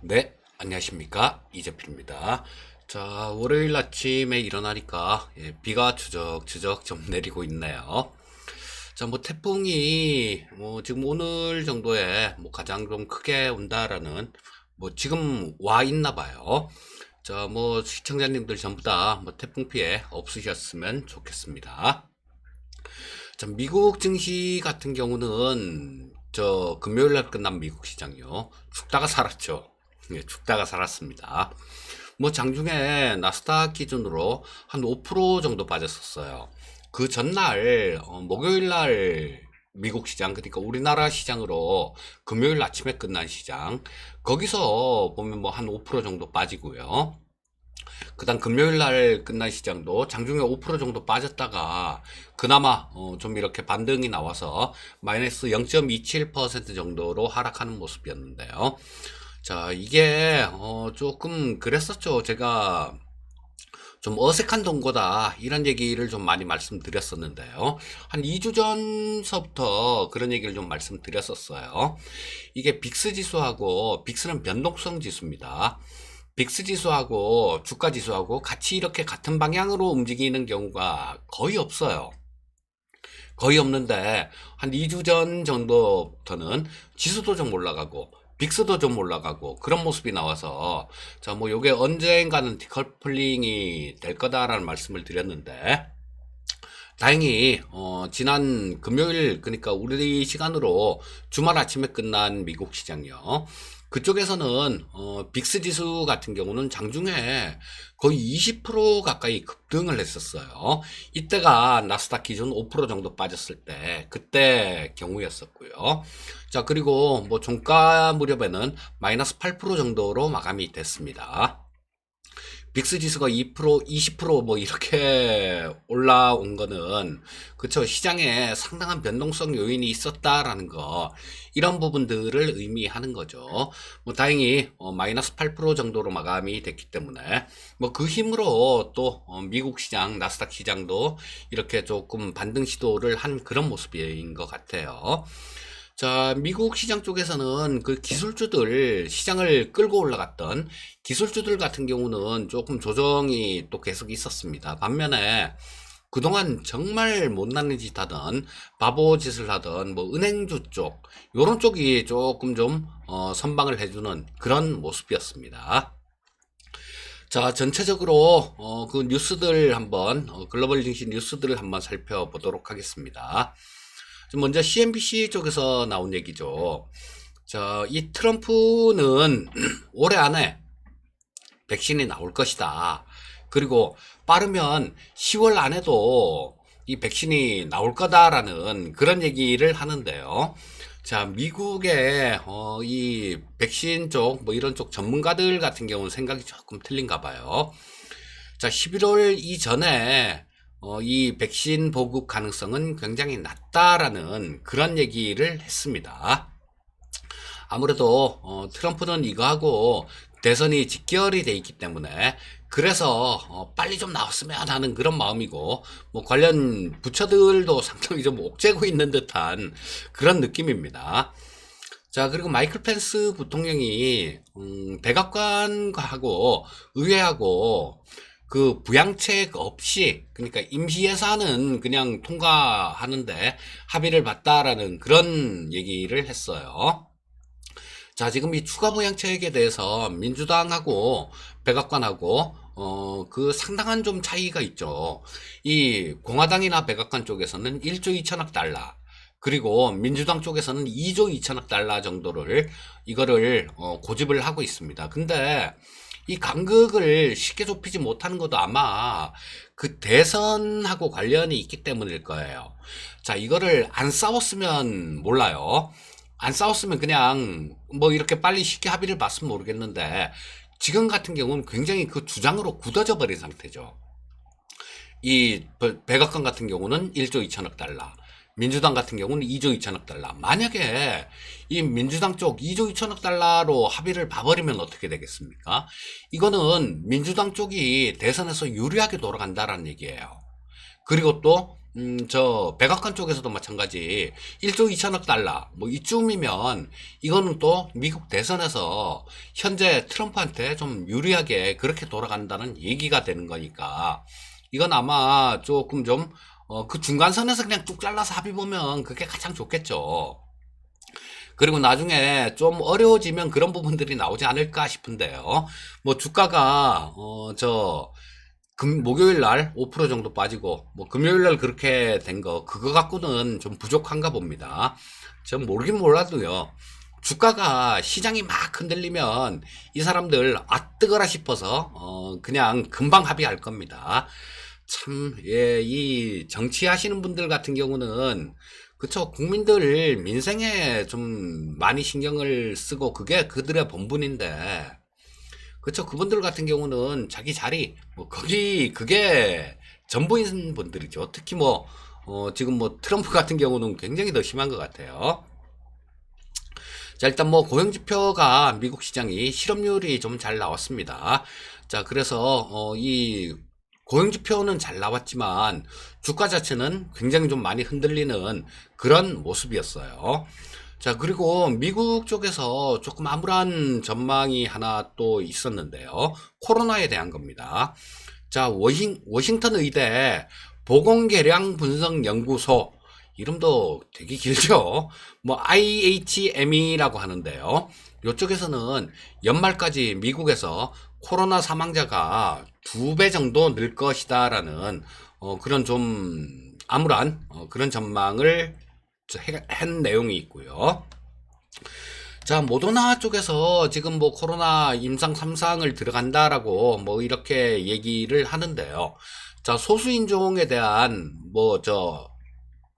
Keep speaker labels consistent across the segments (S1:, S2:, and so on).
S1: 네, 안녕하십니까. 이재필입니다. 자, 월요일 아침에 일어나니까 비가 추적추적 좀 내리고 있네요. 자, 뭐 태풍이 지금 오늘 정도에 뭐 가장 좀 크게 온다라는 뭐 지금 와 있나 봐요. 자, 뭐 시청자님들 전부 다 뭐 태풍 피해 없으셨으면 좋겠습니다. 자, 미국 증시 같은 경우는 저 금요일 날 끝난 미국 시장요. 죽다가 살았죠. 예, 죽다가 살았습니다. 뭐 장중에 나스닥 기준으로 한 5% 정도 빠졌었어요. 그 전날 목요일 날 미국 시장, 그러니까 우리나라 시장으로 금요일 아침에 끝난 시장, 거기서 보면 뭐 한 5% 정도 빠지고요. 그다음 금요일 날 끝난 시장도 장중에 5% 정도 빠졌다가 그나마 좀 이렇게 반등이 나와서 마이너스 0.27% 정도로 하락하는 모습이었는데요. 자, 이게 조금 그랬었죠. 제가 좀 어색한 동거다 이런 얘기를 좀 많이 말씀드렸었는데요. 한 2주 전서부터 그런 얘기를 좀 말씀드렸었어요. 이게 빅스 지수하고, 빅스는 변동성 지수입니다. 빅스 지수하고 주가 지수하고 같이 이렇게 같은 방향으로 움직이는 경우가 거의 없어요. 거의 없는데 한 2주 전 정도부터는 지수도 좀 올라가고 빅스도 좀 올라가고 그런 모습이 나와서 자, 뭐 요게 언젠가는 디커플링이 될 거다라는 말씀을 드렸는데 다행히 지난 금요일, 그러니까 우리 시간으로 주말 아침에 끝난 미국 시장이요. 그쪽에서는 빅스 지수 같은 경우는 장중에 거의 20% 가까이 급등을 했었어요. 이때가 나스닥 기준 5% 정도 빠졌을 때 그때 경우였었고요. 자, 그리고 뭐 종가 무렵에는 마이너스 8% 정도로 마감이 됐습니다. 빅스 지수가 2%, 20%뭐 이렇게 올라온 거는 그쵸, 시장에 상당한 변동성 요인이 있었다라는 거, 이런 부분들을 의미하는 거죠. 뭐 다행히 마이너스 8% 정도로 마감이 됐기 때문에 뭐 그 힘으로 또 미국 시장, 나스닥 시장도 이렇게 조금 반등 시도를 한 그런 모습인 것 같아요. 자, 미국 시장 쪽에서는 그 기술주들, 시장을 끌고 올라갔던 기술주들 같은 경우는 조금 조정이 또 계속 있었습니다. 반면에 그동안 정말 못나는 짓 하던, 바보 짓을 하던 뭐 은행주 쪽, 요런 쪽이 조금 좀 선방을 해주는 그런 모습이었습니다. 자, 전체적으로 그 뉴스들 한번, 글로벌 증시 뉴스들을 한번 살펴보도록 하겠습니다. 먼저 CNBC 쪽에서 나온 얘기죠. 자, 이 트럼프는 올해 안에 백신이 나올 것이다. 그리고 빠르면 10월 안에도 이 백신이 나올 거다라는 그런 얘기를 하는데요. 자, 미국의 이 백신 쪽, 뭐 이런 쪽 전문가들 같은 경우는 생각이 조금 틀린가 봐요. 자, 11월 이전에 이 백신 보급 가능성은 굉장히 낮다라는 그런 얘기를 했습니다. 아무래도 트럼프는 이거하고 대선이 직결이 돼 있기 때문에 그래서 빨리 좀 나왔으면 하는 그런 마음이고, 뭐 관련 부처들도 상당히 좀 옥죄고 있는 듯한 그런 느낌입니다. 자, 그리고 마이클 펜스 부통령이 백악관하고 의회하고 그 부양책 없이, 그러니까 임시 예산은 그냥 통과하는데 합의를 봤다라는 그런 얘기를 했어요. 자, 지금 이 추가 부양책에 대해서 민주당하고 백악관하고 그 상당한 좀 차이가 있죠. 이 공화당이나 백악관 쪽에서는 1조 2천억 달러, 그리고 민주당 쪽에서는 2조 2천억 달러 정도를 이거를 고집을 하고 있습니다. 근데 이 간극을 쉽게 좁히지 못하는 것도 아마 그 대선하고 관련이 있기 때문일 거예요. 자, 이거를 안 싸웠으면 몰라요. 안 싸웠으면 그냥 뭐 이렇게 빨리 쉽게 합의를 봤으면 모르겠는데 지금 같은 경우는 굉장히 그 주장으로 굳어져 버린 상태죠. 이 백악관 같은 경우는 1조 2천억 달러, 민주당 같은 경우는 2조 2천억 달러. 만약에 이 민주당 쪽 2조 2천억 달러로 합의를 봐버리면 어떻게 되겠습니까? 이거는 민주당 쪽이 대선에서 유리하게 돌아간다라는 얘기예요. 그리고 또 저 백악관 쪽에서도 마찬가지 1조 2천억 달러 뭐 이쯤이면 이거는 또 미국 대선에서 현재 트럼프한테 좀 유리하게 그렇게 돌아간다는 얘기가 되는 거니까 이건 아마 조금 좀 그 중간선에서 그냥 뚝 잘라서 합의 보면 그게 가장 좋겠죠. 그리고 나중에 좀 어려워지면 그런 부분들이 나오지 않을까 싶은데요. 뭐 주가가 목요일 날 5% 정도 빠지고 뭐 금요일 날 그렇게 된 거 그거 갖고는 좀 부족한가 봅니다. 전 모르긴 몰라도요. 주가가 시장이 막 흔들리면 이 사람들 뜨거라 싶어서 그냥 금방 합의할 겁니다. 참, 예, 이 정치하시는 분들 같은 경우는 그쵸, 국민들 민생에 좀 많이 신경을 쓰고 그게 그들의 본분인데 그쵸, 그분들 같은 경우는 자기 자리 뭐 거기 그게 전부인 분들이죠. 특히 뭐 지금 뭐 트럼프 같은 경우는 굉장히 더 심한 것 같아요. 자, 일단 뭐 고용지표가 미국 시장이 실업률이 좀 잘 나왔습니다. 자, 그래서 이 고용지표는 잘 나왔지만 주가 자체는 굉장히 좀 많이 흔들리는 그런 모습이었어요. 자, 그리고 미국 쪽에서 조금 암울한 전망이 하나 또 있었는데요. 코로나에 대한 겁니다. 자, 워싱턴 의대 보건계량 분석 연구소 이름도 되게 길죠. 뭐 IHME라고 하는데요. 이쪽에서는 연말까지 미국에서 코로나 사망자가 2배 정도 늘 것이다라는 그런 좀 암울한 그런 전망을 한 내용이 있고요. 자, 모더나 쪽에서 지금 뭐 코로나 임상 3상을 들어간다라고 뭐 이렇게 얘기를 하는데요. 자, 소수인종에 대한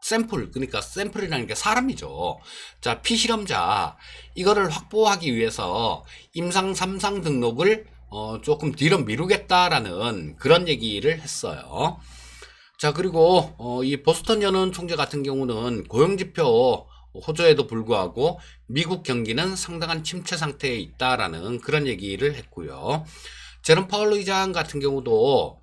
S1: 샘플, 그러니까 샘플이라는 게 사람이죠. 자, 피실험자, 이거를 확보하기 위해서 임상 3상 등록을 조금 뒤로 미루겠다라는 그런 얘기를 했어요. 자, 그리고 이 보스턴 연은 총재 같은 경우는 고용지표 호조에도 불구하고 미국 경기는 상당한 침체 상태에 있다라는 그런 얘기를 했고요. 제롬 파월 의장 같은 경우도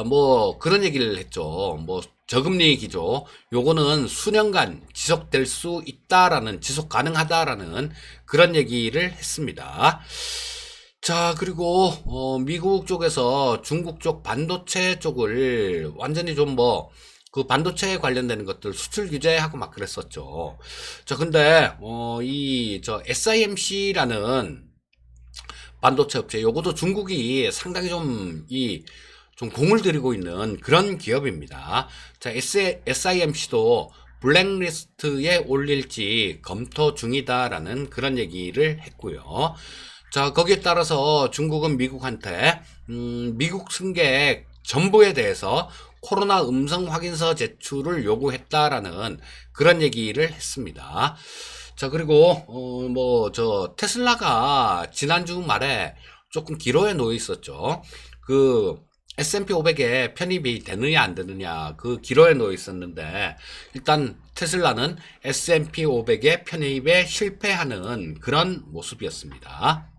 S1: 뭐 그런 얘기를 했죠. 뭐 저금리 기조 요거는 수년간 지속될 수 있다라는 지속 가능하다라는 그런 얘기를 했습니다. 자, 그리고 미국 쪽에서 중국 쪽 반도체 쪽을 완전히 좀 그 반도체에 관련되는 것들 수출 규제하고 막 그랬었죠. 자, 근데 SIMC라는 반도체 업체 요것도 중국이 상당히 좀 공을 들이고 있는 그런 기업입니다. 자, SIMC도 블랙리스트에 올릴지 검토 중이다라는 그런 얘기를 했고요. 자, 거기에 따라서 중국은 미국한테 미국 승객 전부에 대해서 코로나 음성 확인서 제출을 요구했다라는 그런 얘기를 했습니다. 자, 그리고 테슬라가 지난주 말에 조금 기로에 놓여 있었죠. 그 S&P 500에 편입이 되느냐 안 되느냐 그 기로에 놓여 있었는데 일단 테슬라는 S&P 500의 편입에 실패하는 그런 모습이었습니다.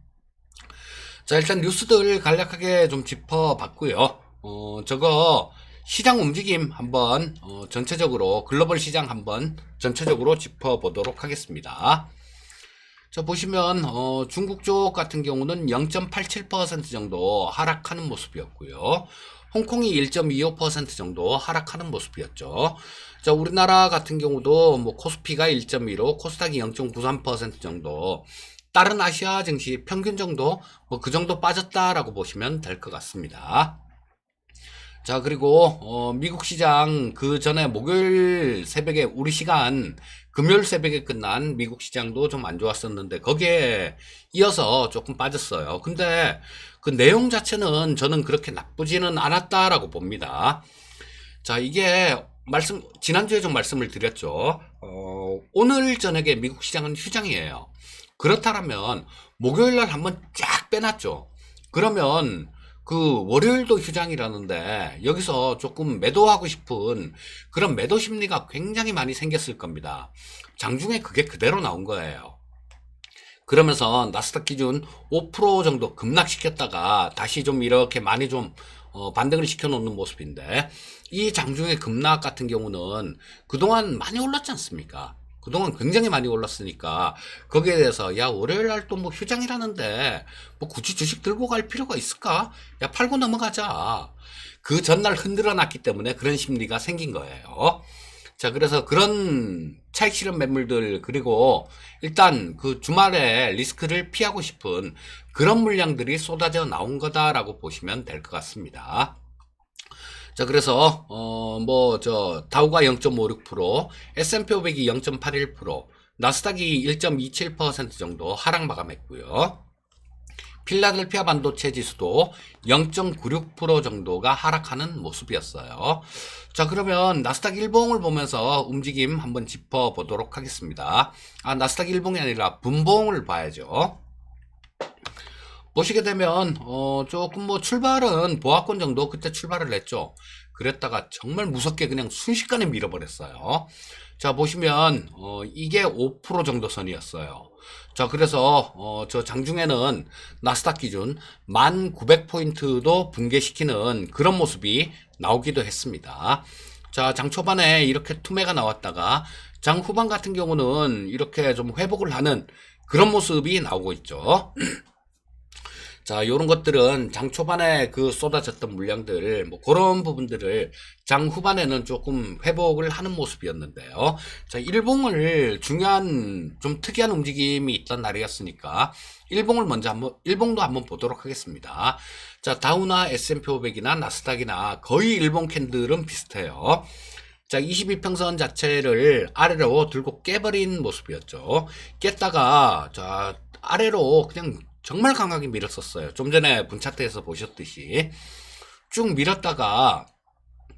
S1: 자, 일단 뉴스들 간략하게 좀 짚어봤고요. 저거 시장 움직임 한번 전체적으로 글로벌 시장 한번 전체적으로 짚어보도록 하겠습니다. 자, 보시면 중국 쪽 같은 경우는 0.87% 정도 하락하는 모습이었고요. 홍콩이 1.25% 정도 하락하는 모습이었죠. 자, 우리나라 같은 경우도 뭐 코스피가 1.15, 코스닥이 0.93% 정도, 다른 아시아 증시 평균 정도 뭐 그 정도 빠졌다라고 보시면 될 것 같습니다. 자, 그리고 미국 시장 그 전에 목요일 새벽에 우리 시간 금요일 새벽에 끝난 미국 시장도 좀 안 좋았었는데 거기에 이어서 조금 빠졌어요. 근데 그 내용 자체는 저는 그렇게 나쁘지는 않았다라고 봅니다. 자, 이게 지난주에 좀 말씀을 드렸죠. 오늘 저녁에 미국 시장은 휴장이에요. 그렇다면 목요일 날 한번 쫙 빼놨죠. 그러면 그 월요일도 휴장이라는데 여기서 조금 매도하고 싶은 그런 매도 심리가 굉장히 많이 생겼을 겁니다. 장중에 그게 그대로 나온 거예요. 그러면서 나스닥 기준 5% 정도 급락시켰다가 다시 좀 이렇게 많이 좀 반등을 시켜놓는 모습인데, 이 장중의 급락 같은 경우는 그동안 많이 올랐지 않습니까? 그동안 굉장히 많이 올랐으니까 거기에 대해서 야 월요일 날 또 뭐 휴장이라는데 뭐 굳이 주식 들고 갈 필요가 있을까? 야 팔고 넘어가자. 그 전날 흔들어 놨기 때문에 그런 심리가 생긴 거예요. 자, 그래서 그런 차익 실현 매물들, 그리고 일단 그 주말에 리스크를 피하고 싶은 그런 물량들이 쏟아져 나온 거다라고 보시면 될 것 같습니다. 자, 그래서 다우가 0.56%, S&P 500이 0.81%, 나스닥이 1.27% 정도 하락 마감했고요. 필라델피아 반도체 지수도 0.96% 정도가 하락하는 모습이었어요. 자, 그러면 나스닥 일봉을 보면서 움직임 한번 짚어보도록 하겠습니다. 나스닥 일봉이 아니라 분봉을 봐야죠. 보시게 되면 조금 뭐 출발은 보합권 정도 그때 출발을 했죠. 그랬다가 정말 무섭게 그냥 순식간에 밀어버렸어요. 자, 보시면 이게 5% 정도 선이었어요. 자, 그래서 저 장중에는 나스닥 기준 1900포인트도 붕괴시키는 그런 모습이 나오기도 했습니다. 자, 장 초반에 이렇게 투매가 나왔다가 장 후반 같은 경우는 이렇게 좀 회복을 하는 그런 모습이 나오고 있죠. 자, 요런 것들은 장 초반에 그 쏟아졌던 물량들, 뭐 그런 부분들을 장 후반에는 조금 회복을 하는 모습이었는데요. 자, 일봉을 중요한 좀 특이한 움직임이 있던 날이었으니까 일봉도 한번 보도록 하겠습니다. 자, 다우나 S&P 500이나 나스닥이나 거의 일봉 캔들은 비슷해요. 자, 22평선 자체를 아래로 들고 깨버린 모습이었죠. 깼다가 자, 아래로 그냥 정말 강하게 밀었었어요. 좀 전에 분차트에서 보셨듯이 쭉 밀었다가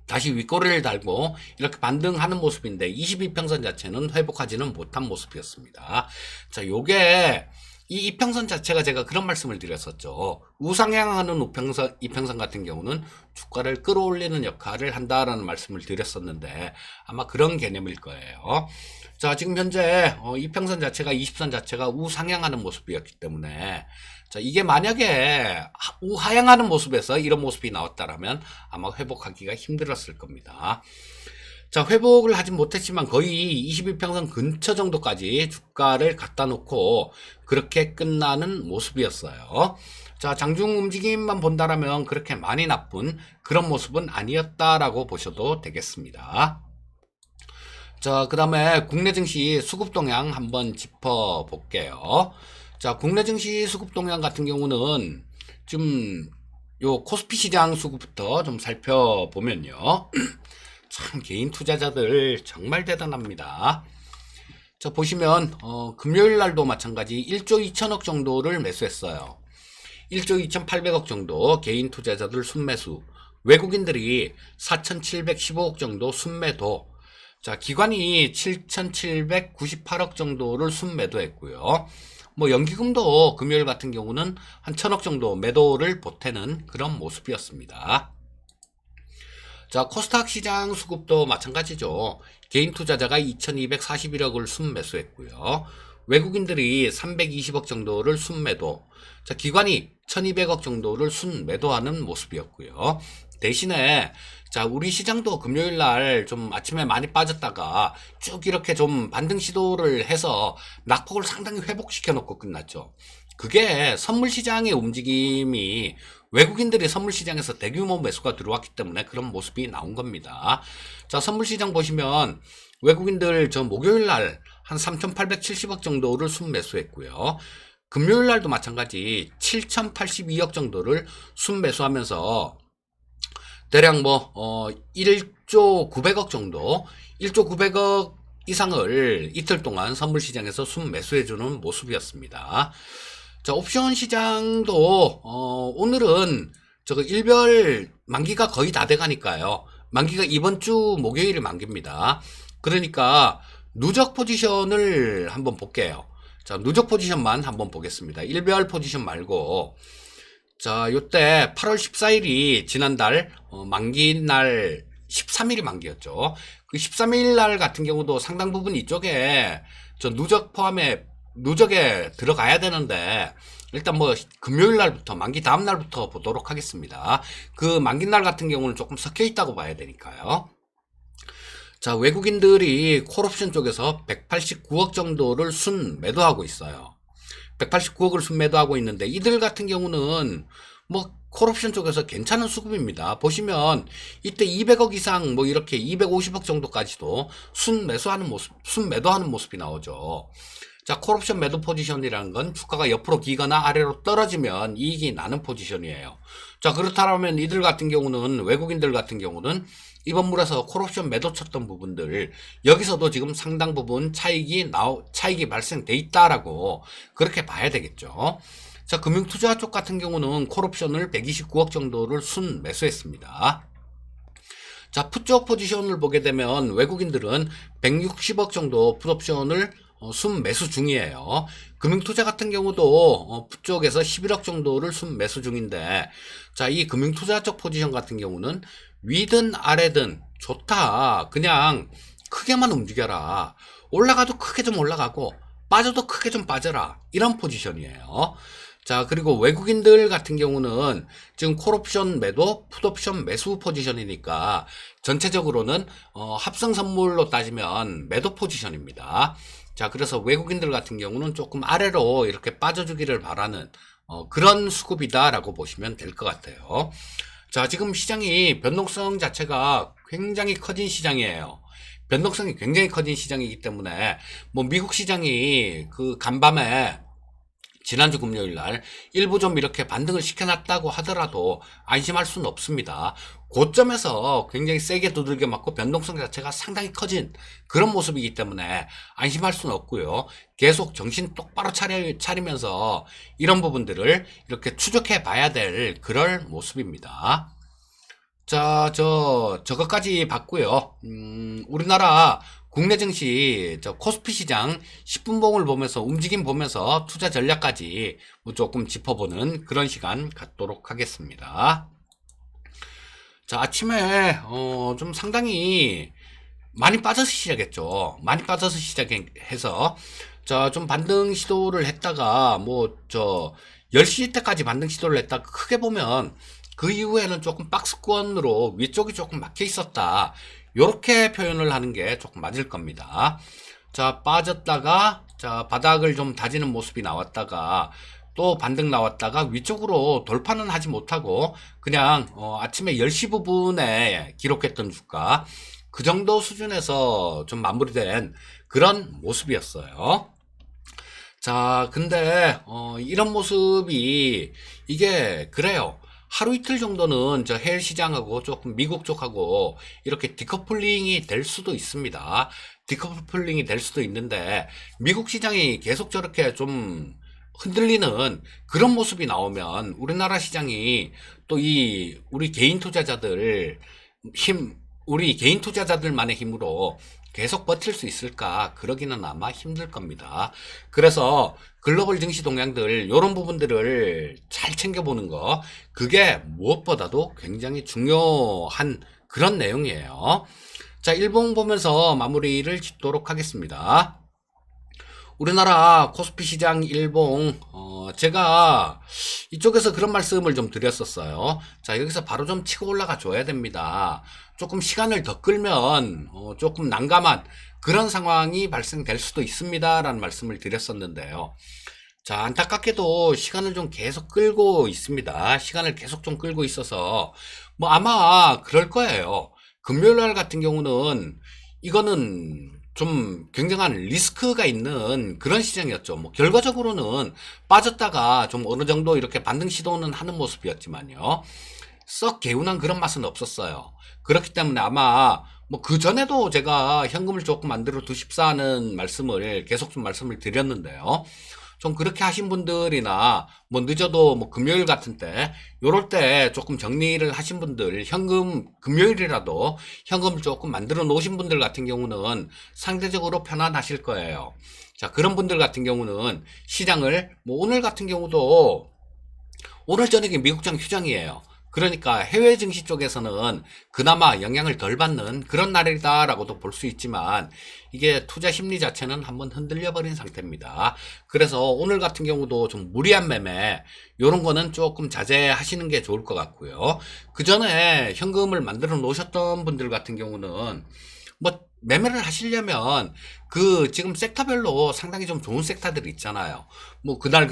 S1: 다시 윗꼬리를 달고 이렇게 반등하는 모습인데 22평선 자체는 회복하지는 못한 모습이었습니다. 자, 요게 이 이평선 자체가 제가 그런 말씀을 드렸었죠. 우상향하는 이평선 같은 경우는 주가를 끌어올리는 역할을 한다라는 말씀을 드렸었는데 아마 그런 개념일 거예요. 자, 지금 현재 이평선 자체가 20선 자체가 우상향하는 모습이었기 때문에 자, 이게 만약에 우하향하는 모습에서 이런 모습이 나왔다라면 아마 회복하기가 힘들었을 겁니다. 자, 회복을 하진 못했지만 거의 22평선 근처 정도까지 주가를 갖다 놓고 그렇게 끝나는 모습이었어요. 자, 장중 움직임만 본다라면 그렇게 많이 나쁜 그런 모습은 아니었다라고 보셔도 되겠습니다. 자, 그 다음에 국내 증시 수급 동향 한번 짚어볼게요. 자, 국내 증시 수급 동향 같은 경우는 좀 요 코스피 시장 수급부터 좀 살펴보면요. 참 개인 투자자들 정말 대단합니다. 자, 보시면 금요일 날도 마찬가지 1조 2천억 정도를 매수했어요. 1조 2,800억 정도 개인 투자자들 순매수, 외국인들이 4,715억 정도 순매도, 자, 기관이 7,798억 정도를 순매도했고요. 뭐 연기금도 금요일 같은 경우는 한 1,000억 정도 매도를 보태는 그런 모습이었습니다. 자, 코스닥 시장 수급도 마찬가지죠. 개인 투자자가 2,241억을 순매수했고요. 외국인들이 320억 정도를 순매도, 자, 기관이 1,200억 정도를 순매도하는 모습이었고요. 대신에 자, 우리 시장도 금요일 날 좀 아침에 많이 빠졌다가 쭉 이렇게 좀 반등 시도를 해서 낙폭을 상당히 회복시켜 놓고 끝났죠. 그게 선물 시장의 움직임이 외국인들이 선물 시장에서 대규모 매수가 들어왔기 때문에 그런 모습이 나온 겁니다. 자, 선물 시장 보시면 외국인들 저 목요일 날 한 3,870억 정도를 순매수했고요. 금요일 날도 마찬가지 7,082억 정도를 순매수하면서 대략 1조 900억 정도, 1조 900억 이상을 이틀 동안 선물 시장에서 순매수해주는 모습이었습니다. 자, 옵션 시장도 오늘은 저거 일별 만기가 거의 다 돼가니까요. 만기가 이번 주 목요일에 만기입니다. 그러니까 누적 포지션을 한번 볼게요. 자, 누적 포지션만 한번 보겠습니다. 일별 포지션 말고. 자, 요때 8월 14일이 지난달 만기 날 13일이 만기였죠. 그 13일 날 같은 경우도 상당 부분 이쪽에 저 누적 포함해 누적에 들어가야 되는데 일단 뭐 금요일 날부터 만기 다음 날부터 보도록 하겠습니다. 그 만기 날 같은 경우는 조금 섞여 있다고 봐야 되니까요. 자, 외국인들이 콜옵션 쪽에서 189억 정도를 순 매도하고 있어요. 189억을 순매도하고 있는데 이들 같은 경우는 뭐 콜옵션 쪽에서 괜찮은 수급입니다. 보시면 이때 200억 이상 뭐 이렇게 250억 정도까지도 순매도하는 모습이 나오죠. 자, 콜옵션 매도 포지션이라는 건 주가가 옆으로 기거나 아래로 떨어지면 이익이 나는 포지션이에요. 자, 그렇다면 이들 같은 경우는 외국인들 같은 경우는 이번 물에서 콜옵션 매도 쳤던 부분들 여기서도 지금 상당 부분 차익이 발생돼 있다라고 그렇게 봐야 되겠죠. 자, 금융투자 쪽 같은 경우는 콜옵션을 129억 정도를 순 매수했습니다. 자, 풋쪽 포지션을 보게 되면 외국인들은 160억 정도 풋옵션을 순 매수 중이에요. 금융투자 같은 경우도 풋쪽에서 11억 정도를 순 매수 중인데, 자, 이 금융투자 쪽 포지션 같은 경우는 위든 아래든 좋다. 그냥 크게만 움직여라. 올라가도 크게 좀 올라가고 빠져도 크게 좀 빠져라. 이런 포지션이에요. 자, 그리고 외국인들 같은 경우는 지금 콜옵션 매도, 풋옵션 매수 포지션이니까 전체적으로는 합성 선물로 따지면 매도 포지션입니다. 자, 그래서 외국인들 같은 경우는 조금 아래로 이렇게 빠져주기를 바라는 그런 수급이다라고 보시면 될 것 같아요. 자, 지금 시장이 변동성 자체가 굉장히 커진 시장이에요. 변동성이 굉장히 커진 시장이기 때문에 뭐 미국 시장이 그 간밤에 지난주 금요일 날 일부 좀 이렇게 반등을 시켜놨다고 하더라도 안심할 수는 없습니다. 고점에서 굉장히 세게 두들겨 맞고 변동성 자체가 상당히 커진 그런 모습이기 때문에 안심할 수는 없고요. 계속 정신 똑바로 차리면서 이런 부분들을 이렇게 추적해 봐야 될 그럴 모습입니다. 자, 저것까지 봤고요. 우리나라 국내 증시, 코스피 시장 10분봉을 보면서, 움직임 보면서 투자 전략까지 뭐 조금 짚어보는 그런 시간 갖도록 하겠습니다. 자, 아침에, 좀 상당히 많이 빠져서 시작했죠. 많이 빠져서 시작해서, 자, 좀 반등 시도를 했다가, 10시 때까지 반등 시도를 했다가 크게 보면, 그 이후에는 조금 박스권으로 위쪽이 조금 막혀 있었다. 요렇게 표현을 하는 게 조금 맞을 겁니다. 자, 빠졌다가, 자, 바닥을 좀 다지는 모습이 나왔다가, 또 반등 나왔다가 위쪽으로 돌파는 하지 못하고, 그냥, 아침에 10시 부분에 기록했던 주가, 그 정도 수준에서 좀 마무리된 그런 모습이었어요. 자, 근데, 이런 모습이, 이게, 그래요. 하루 이틀 정도는 저 해외 시장하고 조금 미국 쪽하고 이렇게 디커플링이 될 수도 있습니다. 디커플링이 될 수도 있는데 미국 시장이 계속 저렇게 좀 흔들리는 그런 모습이 나오면 우리나라 시장이 또 우리 개인 투자자들만의 힘으로 계속 버틸 수 있을까? 그러기는 아마 힘들 겁니다. 그래서 글로벌 증시 동향들 이런 부분들을 잘 챙겨보는 거 그게 무엇보다도 굉장히 중요한 그런 내용이에요. 자, 일봉 보면서 마무리를 짓도록 하겠습니다. 우리나라 코스피 시장 일봉 제가 이쪽에서 그런 말씀을 좀 드렸었어요. 자, 여기서 바로 좀 치고 올라가 줘야 됩니다. 조금 시간을 더 끌면 조금 난감한 그런 상황이 발생될 수도 있습니다 라는 말씀을 드렸었는데요. 자, 안타깝게도 시간을 좀 계속 끌고 있습니다. 시간을 계속 좀 끌고 있어서 뭐 아마 그럴 거예요. 금요일날 같은 경우는 이거는 좀 굉장한 리스크가 있는 그런 시장이었죠. 뭐 결과적으로는 빠졌다가 좀 어느 정도 이렇게 반등 시도는 하는 모습이었지만요. 썩 개운한 그런 맛은 없었어요. 그렇기 때문에 아마 뭐 그 전에도 제가 현금을 조금 만들어 두십사 하는 말씀을 계속 좀 말씀을 드렸는데요. 좀 그렇게 하신 분들이나 뭐 늦어도 뭐 금요일 같은 때 요럴 때 조금 정리를 하신 분들 금요일이라도 현금을 조금 만들어 놓으신 분들 같은 경우는 상대적으로 편안하실 거예요. 자, 그런 분들 같은 경우는 시장을 뭐 오늘 같은 경우도 오늘 저녁에 미국장 휴장이에요. 그러니까 해외 증시 쪽에서는 그나마 영향을 덜 받는 그런 날이다라고도 볼 수 있지만 이게 투자 심리 자체는 한번 흔들려 버린 상태입니다. 그래서 오늘 같은 경우도 좀 무리한 매매 요런 거는 조금 자제하시는 게 좋을 것 같고요. 그 전에 현금을 만들어 놓으셨던 분들 같은 경우는 뭐 매매를 하시려면 그 지금 섹터별로 상당히 좀 좋은 섹터들이 있잖아요. 뭐 그날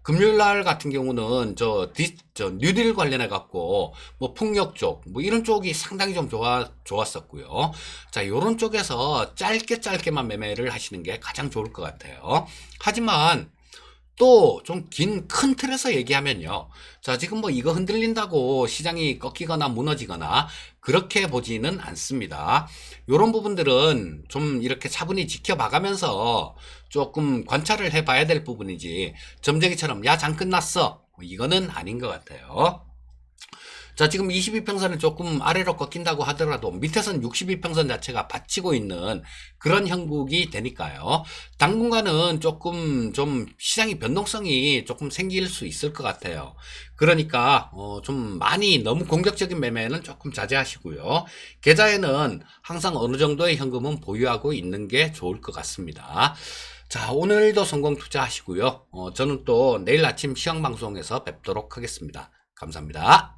S1: 금요일 날 같은 경우는 저 뉴딜 관련해 갖고 뭐 풍력 쪽 뭐 이런 쪽이 상당히 좀 좋았었고요. 자, 요런 쪽에서 짧게만 매매를 하시는 게 가장 좋을 것 같아요. 하지만 또 좀 큰 틀에서 얘기하면요. 자, 지금 뭐 이거 흔들린다고 시장이 꺾이거나 무너지거나 그렇게 보지는 않습니다. 요런 부분들은 좀 이렇게 차분히 지켜봐가면서 조금 관찰을 해봐야 될 부분이지 점쟁이처럼 야, 장 끝났어, 뭐 이거는 아닌 것 같아요. 자, 지금 22평선을 조금 아래로 꺾인다고 하더라도 밑에선 62평선 자체가 받치고 있는 그런 형국이 되니까요. 당분간은 조금 좀 시장이 변동성이 조금 생길 수 있을 것 같아요. 그러니까 좀 많이 너무 공격적인 매매는 조금 자제하시고요. 계좌에는 항상 어느 정도의 현금은 보유하고 있는 게 좋을 것 같습니다. 자, 오늘도 성공 투자하시고요. 저는 또 내일 아침 시황방송에서 뵙도록 하겠습니다. 감사합니다.